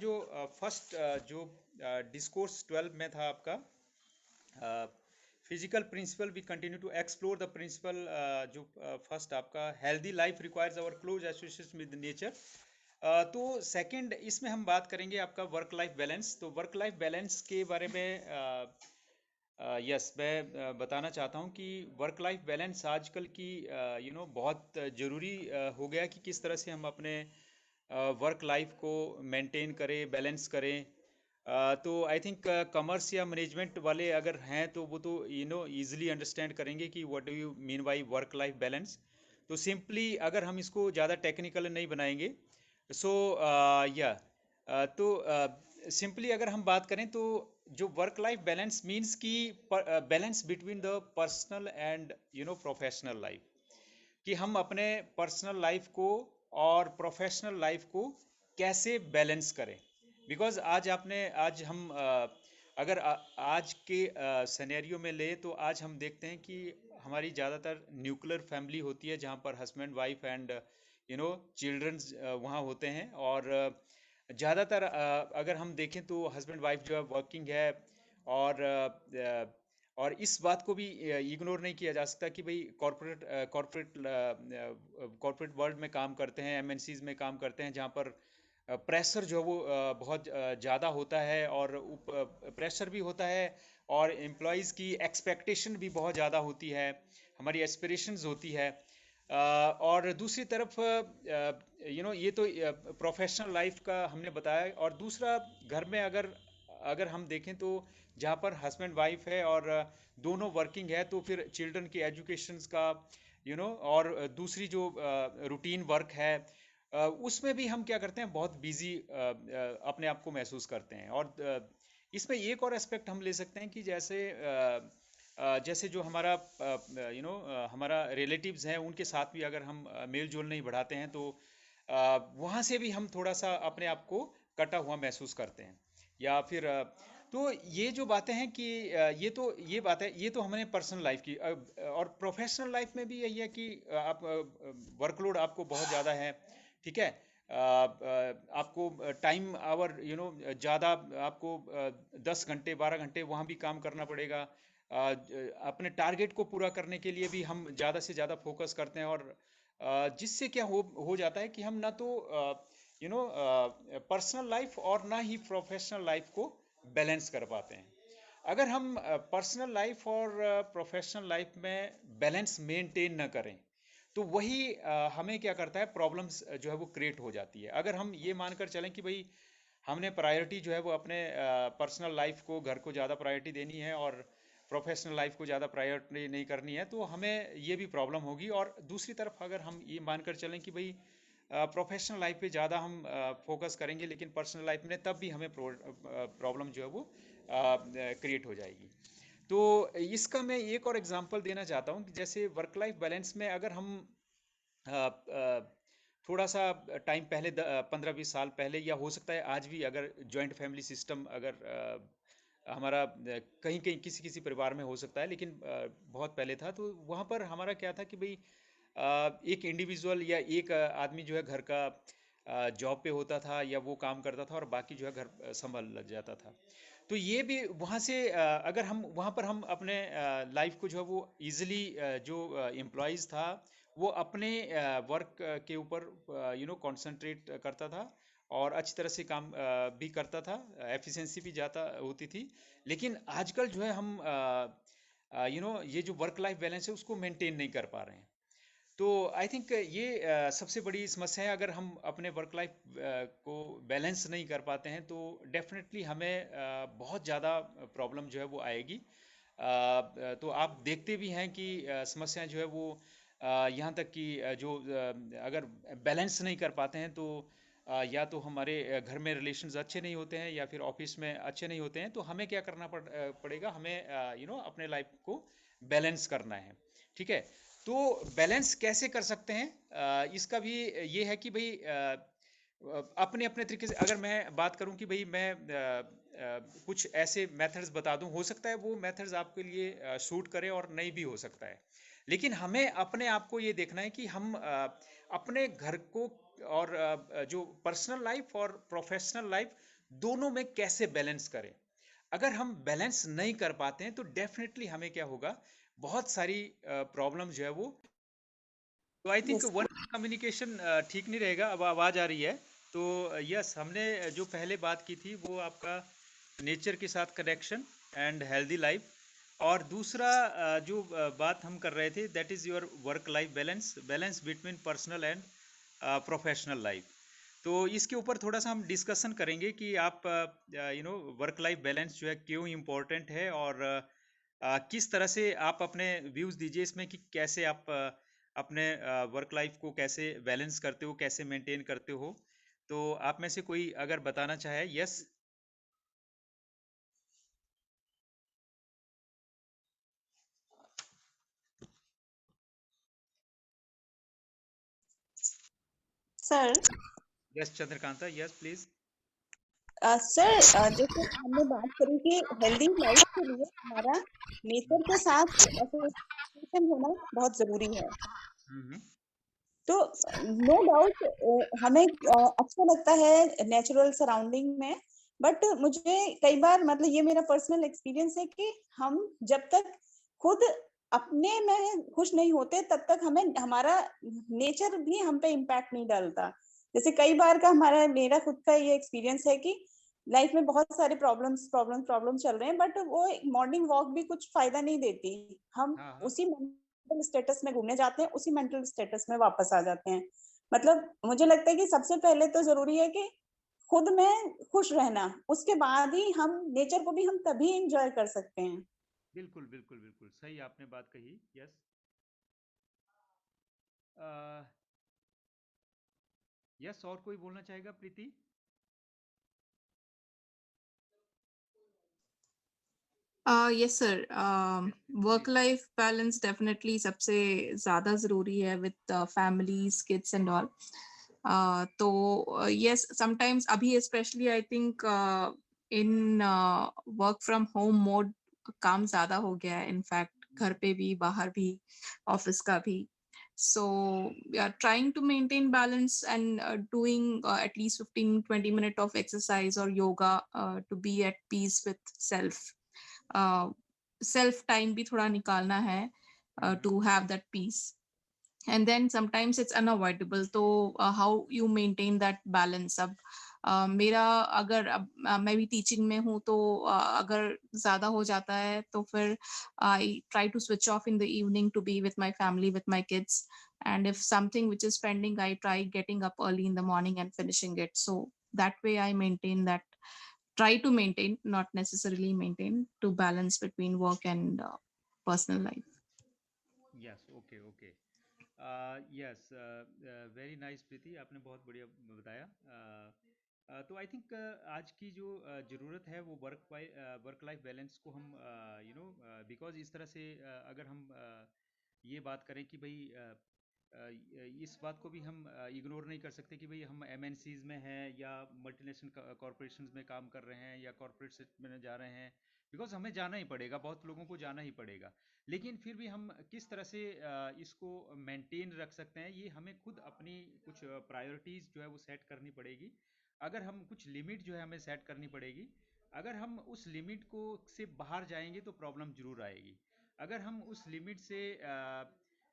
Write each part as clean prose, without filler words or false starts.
जो फर्स्ट जो डिस्कोर्स 12 में था आपका physical principle, we continue to explore the principle. जो फर्स्ट आपका healthy life requires our close association with nature. तो सेकंड इसमें हम बात करेंगे आपका वर्क लाइफ बैलेंस। तो वर्क लाइफ बैलेंस के बारे में यस मैं बताना चाहता हूँ कि वर्क लाइफ बैलेंस आजकल की बहुत ज़रूरी हो गया कि किस तरह से हम अपने वर्क लाइफ को मेंटेन करें, बैलेंस करें। तो आई थिंक कॉमर्स या मैनेजमेंट वाले अगर हैं तो वो तो इजीली अंडरस्टैंड करेंगे कि what do you mean by work life balance. तो सिंपली अगर हम इसको ज़्यादा टेक्निकल नहीं बनाएंगे, सो या तो सिंपली अगर हम बात करें तो जो वर्क लाइफ बैलेंस मीन्स कि balance between the personal and professional life, कि हम अपने पर्सनल लाइफ को और प्रोफेशनल लाइफ को कैसे बैलेंस करें। बिकॉज आज हम अगर आज के सिनेरियो में ले तो आज हम देखते हैं कि हमारी ज़्यादातर न्यूक्लियर फैमिली होती है जहाँ पर हस्बैंड वाइफ एंड चिल्ड्रंस वहाँ होते हैं। और ज़्यादातर अगर हम देखें तो हस्बैंड वाइफ जो है वर्किंग है। और और इस बात को भी इग्नोर नहीं किया जा सकता कि भाई कॉरपोरेट वर्ल्ड में काम करते हैं, एमएनसीज में काम करते हैं, जहाँ पर प्रेशर जो है वो बहुत ज़्यादा होता है। और प्रेशर भी होता है और एम्प्लॉयज़ की एक्सपेक्टेशन भी बहुत ज़्यादा होती है, हमारी एस्पिरेशंस होती है। और दूसरी तरफ ये तो प्रोफेशनल लाइफ का हमने बताया। और दूसरा घर में अगर अगर हम देखें तो जहाँ पर हस्बैंड वाइफ है और दोनों वर्किंग है तो फिर चिल्ड्रन की एजुकेशंस का और दूसरी जो रूटीन वर्क है उसमें भी हम क्या करते हैं, बहुत बिजी अपने आप को महसूस करते हैं। और इसमें एक और एस्पेक्ट हम ले सकते हैं कि जैसे जो हमारा हमारा रिलेटिव्स हैं उनके साथ भी अगर हम मेल जोल नहीं बढ़ाते हैं तो वहाँ से भी हम थोड़ा सा अपने आप को कटा हुआ महसूस करते हैं। या फिर तो ये जो बातें हैं कि ये बात है, ये तो हमने पर्सनल लाइफ की। और प्रोफेशनल लाइफ में भी यही है कि आप वर्कलोड आपको बहुत ज़्यादा है, ठीक है। आपको टाइम आवर ज़्यादा, आपको 10 घंटे 12 घंटे वहाँ भी काम करना पड़ेगा। अपने टारगेट को पूरा करने के लिए भी हम ज़्यादा से ज़्यादा फोकस करते हैं। और जिससे क्या हो जाता है कि हम ना तो पर्सनल लाइफ और ना ही प्रोफेशनल लाइफ को बैलेंस कर पाते हैं। अगर हम पर्सनल लाइफ और प्रोफेशनल लाइफ में बैलेंस मेंटेन ना करें तो वही हमें क्या करता है, प्रॉब्लम्स जो है वो क्रिएट हो जाती है। अगर हम ये मानकर चलें कि भाई हमने प्रायोरिटी जो है वो अपने पर्सनल लाइफ को, घर को ज़्यादा प्रायोरिटी देनी है और प्रोफेशनल लाइफ को ज़्यादा प्रायोरिटी नहीं करनी है, तो हमें ये भी प्रॉब्लम होगी। और दूसरी तरफ अगर हम ये मानकर चलें कि भाई प्रोफेशनल लाइफ पे ज़्यादा हम फोकस करेंगे लेकिन पर्सनल लाइफ में तब भी हमें प्रॉब्लम जो है वो क्रिएट हो जाएगी। तो इसका मैं एक और एग्जांपल देना चाहता हूँ कि जैसे वर्क लाइफ बैलेंस में अगर हम अ, अ, थोड़ा सा टाइम पहले 15-20 साल पहले, या हो सकता है आज भी, अगर जॉइंट फैमिली सिस्टम अगर हमारा कहीं कहीं किसी किसी परिवार में हो सकता है, लेकिन बहुत पहले था तो वहाँ पर हमारा क्या था कि भाई एक इंडिविजुअल या एक आदमी जो है घर का जॉब पे होता था या वो काम करता था और बाकी जो है घर संभाल लग जाता था। तो ये भी वहाँ से अगर हम वहाँ पर हम अपने लाइफ को जो है वो इजीली, जो एम्प्लॉयज़ था वो अपने वर्क के ऊपर कंसंट्रेट करता था और अच्छी तरह से काम भी करता था, एफिशिएंसी भी ज़्यादा होती थी। लेकिन आजकल जो है हम ये जो वर्क लाइफ बैलेंस है उसको मेंटेन नहीं कर पा रहे हैं। तो आई थिंक ये सबसे बड़ी समस्या है। अगर हम अपने वर्क लाइफ को बैलेंस नहीं कर पाते हैं तो डेफिनेटली हमें बहुत ज़्यादा प्रॉब्लम जो है वो आएगी। तो आप देखते भी हैं कि समस्याएं जो है वो यहाँ तक कि अगर बैलेंस नहीं कर पाते हैं तो या तो हमारे घर में रिलेशंस अच्छे नहीं होते हैं या फिर ऑफिस में अच्छे नहीं होते हैं, तो हमें क्या करना पड़ेगा, हमें अपने लाइफ को बैलेंस करना है, ठीक है। तो बैलेंस कैसे कर सकते हैं, इसका भी ये है कि भाई अपने अपने तरीके से अगर मैं बात करूं कि भाई मैं कुछ ऐसे मेथड्स बता दूं, हो सकता है वो मेथड्स आपके लिए सूट करें और नहीं भी हो सकता है। लेकिन हमें अपने आप को ये देखना है कि हम अपने घर को और जो पर्सनल लाइफ और प्रोफेशनल लाइफ दोनों में कैसे बैलेंस करें। अगर हम बैलेंस नहीं कर पाते हैं तो डेफिनेटली हमें क्या होगा, बहुत सारी प्रॉब्लम जो है वो, तो I think yes. One communication ठीक नहीं रहेगा। अब आवाज आ रही है तो यस, हमने जो पहले बात की थी वो आपका नेचर के साथ कनेक्शन एंड हेल्दी लाइफ, और दूसरा जो बात हम कर रहे थे that is your work life balance, balance between personal and professional life. तो इसके ऊपर थोड़ा सा हम डिस्कशन करेंगे कि आप वर्क लाइफ बैलेंस जो है क्यों इम्पोर्टेंट है, और किस तरह से आप अपने व्यूज दीजिए इसमें कि कैसे आप अपने वर्क लाइफ को कैसे बैलेंस करते हो, कैसे मेंटेन करते हो। तो आप में से कोई अगर बताना चाहे। Yes. Sir. Yes Chandrakanta, yes please. Sir, जैसे हमने बात करी कि हेल्दी लाइफ के लिए हमारा नेचर के साथ एसोसिएशन होना बहुत जरूरी है। हम्म। तो नो डाउट हमें अच्छा लगता है नेचुरल सराउंडिंग में, बट मुझे कई बार, मतलब ये मेरा पर्सनल एक्सपीरियंस है कि हम जब तक खुद अपने में खुश नहीं होते तब तक हमें हमारा नेचर भी हम पे इम्पैक्ट नहीं डालता। जैसे कई बार का हमारा, मेरा खुद का ये एक्सपीरियंस है कि लाइफ में बहुत सारे प्रॉब्लम्स प्रॉब्लम प्रॉब्लम चल रहे हैं, बट वो मॉर्निंग वॉक भी कुछ फायदा नहीं देती। हम हाँ हाँ। उसी मेंटल स्टेटस में घूमने जाते हैं, उसी मेंटल स्टेटस में वापस आ जाते हैं। मतलब मुझे लगता है कि सबसे पहले तो जरूरी है कि खुद में खुश रहना, उसके बाद ही हम नेचर को भी हम तभी एंजॉय कर सकते हैं। बिल्कुल बिल्कुल बिल्कुल सही आपने बात कही। यस। यस, और कोई बोलना चाहेगा, Preeti? Yes sir, yes work please. Life balance definitely सबसे ज़्यादा ज़रूरी है with families kids and all. तो यस, समटाइम्स अभी specially I think in work from home mode काम ज़्यादा हो गया है, इनफैक्ट घर पे भी बाहर भी ऑफिस का भी। So we are trying to maintain balance and doing at least 15-20 minutes of exercise or yoga to be at peace with self. Self time भी थोड़ा निकालना है to have that peace. And then sometimes it's unavoidable, तो how you maintain that balance। अब मेरा अगर अब मैं भी टीचिंग में हूँ तो अगर ज़्यादा हो जाता है तो फिर I try to switch off in the evening to be with my family, with my kids, and if something which is pending I try getting up early in the morning and finishing it, so that way I maintain that, try to maintain, not necessarily maintain, to balance between work and personal life. Yes, okay okay. Yes, very nice Preeti, आपने बहुत बढ़िया बताया। तो I think आज की जो ज़रूरत है वो वर्क लाइफ बैलेंस को हम बिकॉज इस तरह से अगर हम ये बात करें कि भाई इस बात को भी हम इग्नोर नहीं कर सकते कि भाई हम एमएनसीज में हैं या मल्टीनेशनल कॉरपोरेशंस में काम कर रहे हैं या कॉरपोरेट सेक्टर में जा रहे हैं, बिकॉज हमें जाना ही पड़ेगा, बहुत लोगों को जाना ही पड़ेगा। लेकिन फिर भी हम किस तरह से इसको मेंटेन रख सकते हैं, ये हमें खुद अपनी कुछ प्रायोरिटीज़ जो है वो सेट करनी पड़ेगी। अगर हम कुछ लिमिट जो है हमें सेट करनी पड़ेगी। अगर हम उस लिमिट को से बाहर जाएंगे तो प्रॉब्लम जरूर आएगी। अगर हम उस लिमिट से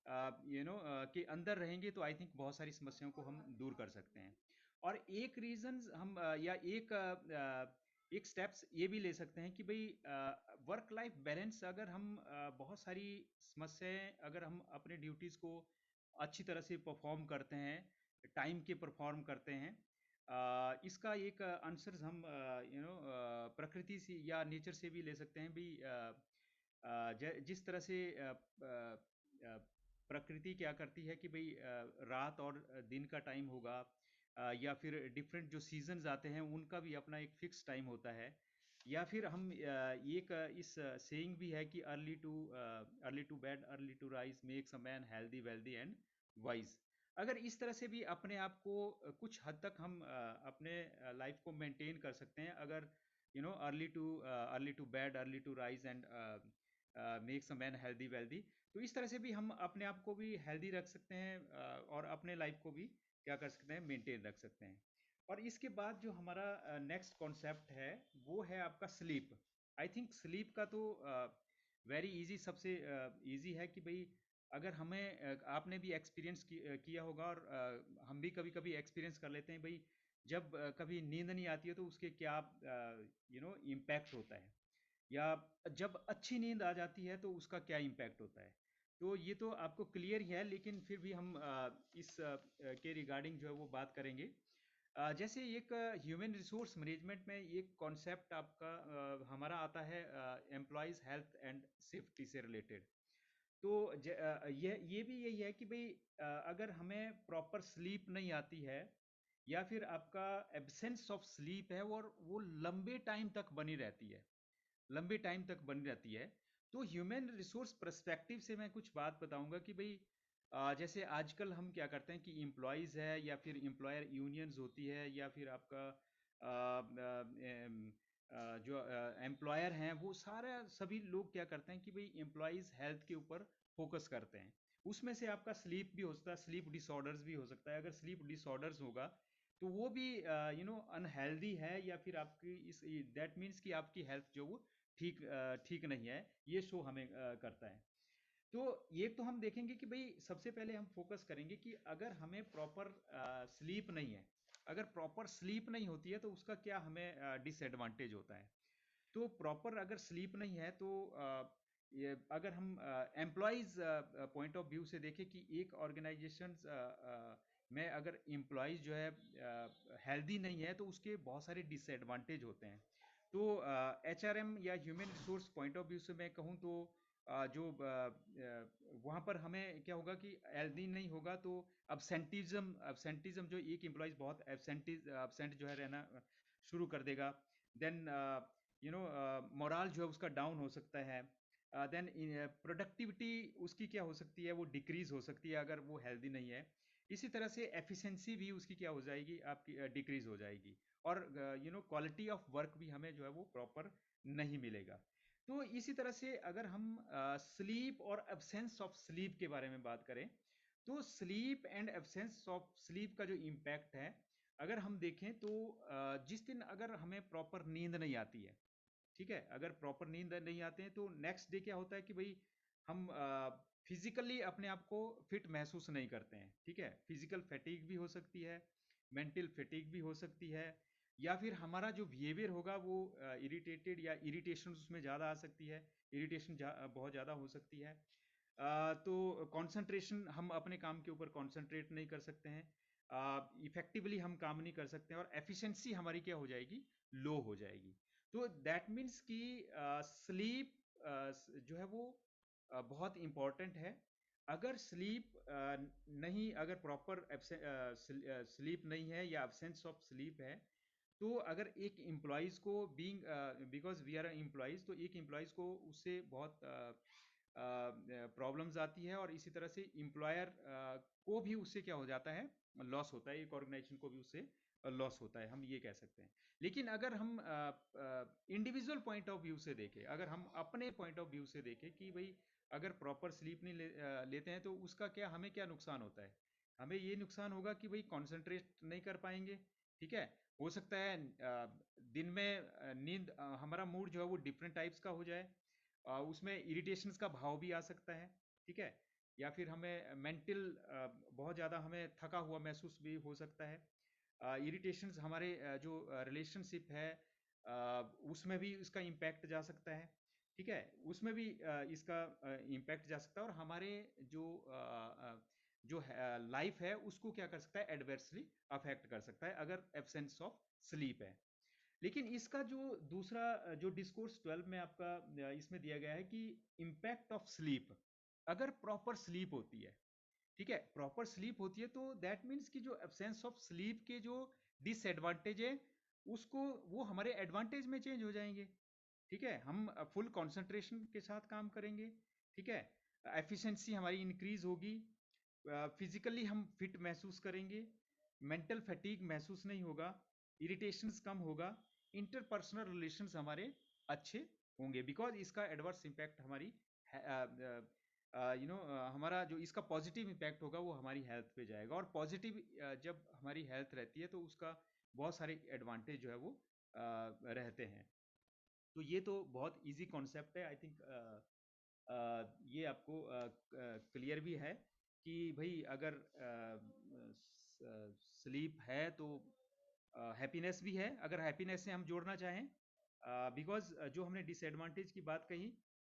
के अंदर रहेंगे तो आई थिंक बहुत सारी समस्याओं को हम दूर कर सकते हैं। और एक रीज़न हम या एक स्टेप्स ये भी ले सकते हैं कि भाई वर्क लाइफ बैलेंस, अगर हम बहुत सारी समस्याएं, अगर हम अपने ड्यूटीज़ को अच्छी तरह से परफॉर्म करते हैं, टाइम के परफॉर्म करते हैं, इसका एक आंसर हम प्रकृति से या नेचर से भी ले सकते हैं भी। जिस तरह से प्रकृति क्या करती है कि भाई रात और दिन का टाइम होगा, या फिर डिफरेंट जो सीजन्स आते हैं उनका भी अपना एक फिक्स टाइम होता है। या फिर हम एक इस सेइंग भी है कि early to bed early to rise makes a man healthy wealthy and wise. अगर इस तरह से भी अपने आप को कुछ हद तक हम अपने लाइफ को मेंटेन कर सकते हैं, अगर early to bed early to rise and makes a man healthy wealthy, तो इस तरह से भी हम अपने आप को भी हेल्दी रख सकते हैं और अपने लाइफ को भी क्या कर सकते हैं, मेंटेन रख सकते हैं। और इसके बाद जो हमारा नेक्स्ट कॉन्सेप्ट है वो है आपका स्लीप। आई थिंक स्लीप का तो वेरी इजी, सबसे इजी है कि भाई अगर हमें आपने भी एक्सपीरियंस किया होगा और हम भी कभी कभी एक्सपीरियंस कर लेते हैं भाई, जब कभी नींद नहीं आती है तो उसके क्या इम्पैक्ट होता है, या जब अच्छी नींद आ जाती है तो उसका क्या इम्पैक्ट होता है। तो ये तो आपको क्लियर ही है, लेकिन फिर भी हम इस के रिगार्डिंग जो है वो बात करेंगे। जैसे एक ह्यूमन रिसोर्स मैनेजमेंट में एक कॉन्सेप्ट आपका हमारा आता है एम्प्लॉयज़ हेल्थ एंड सेफ्टी से रिलेटेड। तो ये भी यही है कि भाई अगर हमें प्रॉपर स्लीप नहीं आती है, या फिर आपका एब्सेंस ऑफ स्लीप है और वो लंबे टाइम तक बनी रहती है, लंबे टाइम तक बनी रहती है, तो ह्यूमन रिसोर्स पर्सपेक्टिव से मैं कुछ बात बताऊंगा कि भाई जैसे आजकल हम क्या करते हैं कि एम्प्लॉयज़ है या फिर एम्प्लॉयर यूनियंस होती है, या फिर आपका जो एम्प्लॉयर हैं वो सारा सभी लोग क्या करते हैं कि भाई एम्प्लॉयज़ हेल्थ के ऊपर फोकस करते हैं। उसमें से आपका स्लीप भी हो सकता है, स्लीप डिसऑर्डर्स भी हो सकता है। अगर स्लीप डिसऑर्डर्स होगा तो वो भी अनहेल्दी है, या फिर आपकी इस दैट मीन्स कि आपकी हेल्थ जो वो ठीक नहीं है, ये शो हमें करता है। तो ये तो हम देखेंगे कि भाई सबसे पहले हम फोकस करेंगे कि अगर हमें प्रॉपर स्लीप नहीं है, अगर प्रॉपर स्लीप नहीं होती है तो उसका क्या हमें डिसएडवांटेज होता है। तो प्रॉपर अगर स्लीप नहीं है तो ये अगर हम एम्प्लॉयज़ पॉइंट ऑफ व्यू से देखें कि एक ऑर्गेनाइजेशन में अगर एम्प्लॉयज़ जो है हेल्दी नहीं है तो उसके बहुत सारे डिसएडवांटेज होते हैं। तो एचआरएम या human resource point of view से मैं कहूँ तो वहाँ पर हमें क्या होगा कि हेल्दी नहीं होगा तो अब्सेंटिज्म जो एक एम्प्लॉयज़ बहुत एब्सेंट जो है रहना शुरू कर देगा। देन मोराल जो है उसका डाउन हो सकता है। देन प्रोडक्टिविटी उसकी क्या हो सकती है, वो डिक्रीज हो सकती है अगर वो हेल्दी नहीं है। इसी तरह से एफिशिएंसी भी उसकी क्या हो जाएगी, आपकी डिक्रीज हो जाएगी। और क्वालिटी ऑफ वर्क भी हमें जो है वो प्रॉपर नहीं मिलेगा। तो इसी तरह से अगर हम स्लीप और एब्सेंस ऑफ स्लीप के बारे में बात करें, तो sleep and absence of sleep का जो इम्पैक्ट है, अगर हम देखें तो जिस दिन अगर हमें प्रॉपर नींद नहीं आती है, ठीक है, अगर प्रॉपर नींद नहीं आते हैं तो नेक्स्ट डे क्या होता है कि भाई हम फिजिकली अपने आप को फिट महसूस नहीं करते हैं। ठीक है, फिजिकल फैटिग भी हो सकती है, मेंटल फैटिग भी हो सकती है, या फिर हमारा जो बिहेवियर होगा वो इरिटेटेड या इरिटेशन उसमें ज़्यादा आ सकती है, इरिटेशन बहुत ज़्यादा हो सकती है। तो कंसंट्रेशन, हम अपने काम के ऊपर कंसंट्रेट नहीं कर सकते हैं, इफेक्टिवली हम काम नहीं कर सकते हैं, और एफिशिएंसी हमारी क्या हो जाएगी, लो हो जाएगी। तो दैट मीन्स कि स्लीप जो है वो बहुत इम्पॉर्टेंट है। अगर स्लीप नहीं, अगर प्रॉपर स्लीप नहीं है या एब्सेंस ऑफ स्लीप है, तो अगर एक एम्प्लॉयज़ को being, because we are employees, तो एक एम्प्लॉयज़ को उससे बहुत प्रॉब्लम्स आती है, और इसी तरह से एम्प्लॉयर को भी उससे क्या हो जाता है, लॉस होता है, एक ऑर्गेनाइजेशन को भी उससे लॉस होता है, हम ये कह सकते हैं। लेकिन अगर हम इंडिविजुअल पॉइंट ऑफ व्यू से देखें, अगर हम अपने पॉइंट ऑफ व्यू से देखें कि भाई अगर प्रॉपर स्लीप नहीं लेते हैं तो उसका क्या, हमें क्या नुकसान होता है। हमें ये नुकसान होगा कि भाई कॉन्सेंट्रेट नहीं कर पाएंगे। ठीक है, हो सकता है दिन में नींद, हमारा मूड जो है वो डिफरेंट टाइप्स का हो जाए, उसमें इरिटेशंस का भाव भी आ सकता है। ठीक है, या फिर हमें मेंटल बहुत ज़्यादा हमें थका हुआ महसूस भी हो सकता है। इरिटेशंस हमारे जो रिलेशनशिप है उसमें भी इसका इम्पैक्ट जा सकता है। ठीक है, उसमें भी इसका इम्पैक्ट जा सकता है, और हमारे जो जो लाइफ है उसको क्या कर सकता है, एडवर्सली अफेक्ट कर सकता है अगर एब्सेंस ऑफ स्लीप है। लेकिन इसका जो दूसरा जो डिस्कोर्स 12 में आपका इसमें दिया गया है कि इम्पैक्ट ऑफ स्लीप, अगर प्रॉपर स्लीप होती है, ठीक है, प्रॉपर स्लीप होती है, तो दैट मीन्स कि जो एब्सेंस ऑफ स्लीप के जो डिसएडवांटेज है उसको वो हमारे एडवांटेज में चेंज हो जाएंगे। ठीक है, हम फुल कंसंट्रेशन के साथ काम करेंगे। ठीक है, एफिशिएंसी हमारी इंक्रीज होगी, फिजिकली हम फिट महसूस करेंगे, मेंटल फैटीग महसूस नहीं होगा, इरिटेशंस कम होगा, इंटरपर्सनल रिलेशंस हमारे अच्छे होंगे, बिकॉज इसका एडवर्स इम्पैक्ट हमारी हमारा जो इसका पॉजिटिव इम्पैक्ट होगा वो हमारी हेल्थ पे जाएगा, और पॉजिटिव जब हमारी हेल्थ रहती है तो उसका बहुत सारे एडवांटेज जो है वो रहते हैं। तो ये तो बहुत इजी कॉन्सेप्ट है, आई थिंक ये आपको क्लियर भी है कि भाई अगर स्लीप है तो हैप्पीनेस भी है, अगर हैप्पीनेस से हम जोड़ना चाहें, बिकॉज जो हमने डिसएडवांटेज की बात कही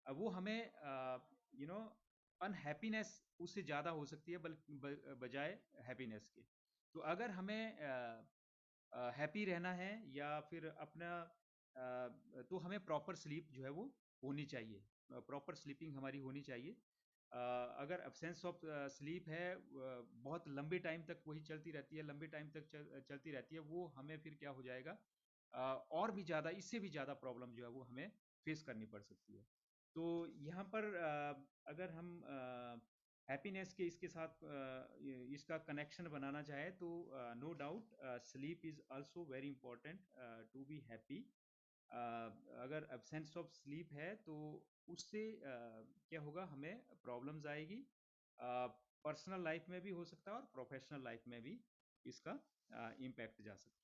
वो हमें यू नो अनहैप्पीनेस उससे ज़्यादा हो सकती है बजाय हैप्पीनेस के। तो अगर हमें हैप्पी रहना है या फिर अपना तो हमें प्रॉपर स्लीप जो है वो होनी चाहिए, प्रॉपर स्लीपिंग हमारी होनी चाहिए। अगर एब्सेंस ऑफ स्लीप है, बहुत लंबे टाइम तक वही चलती रहती है, लंबे टाइम तक चलती रहती है, वो हमें फिर क्या हो जाएगा, और भी ज़्यादा, इससे भी ज़्यादा प्रॉब्लम जो है वो हमें फेस करनी पड़ सकती है। तो यहाँ पर अगर हम हैप्पीनेस के इसके साथ इसका कनेक्शन बनाना चाहे तो no doubt sleep is also very important to be happy. अगर एब्सेंस ऑफ स्लीप है तो उससे क्या होगा, हमें प्रॉब्लम्स आएगी, पर्सनल लाइफ में भी हो सकता है और प्रोफेशनल लाइफ में भी इसका इम्पैक्ट जा सकता है।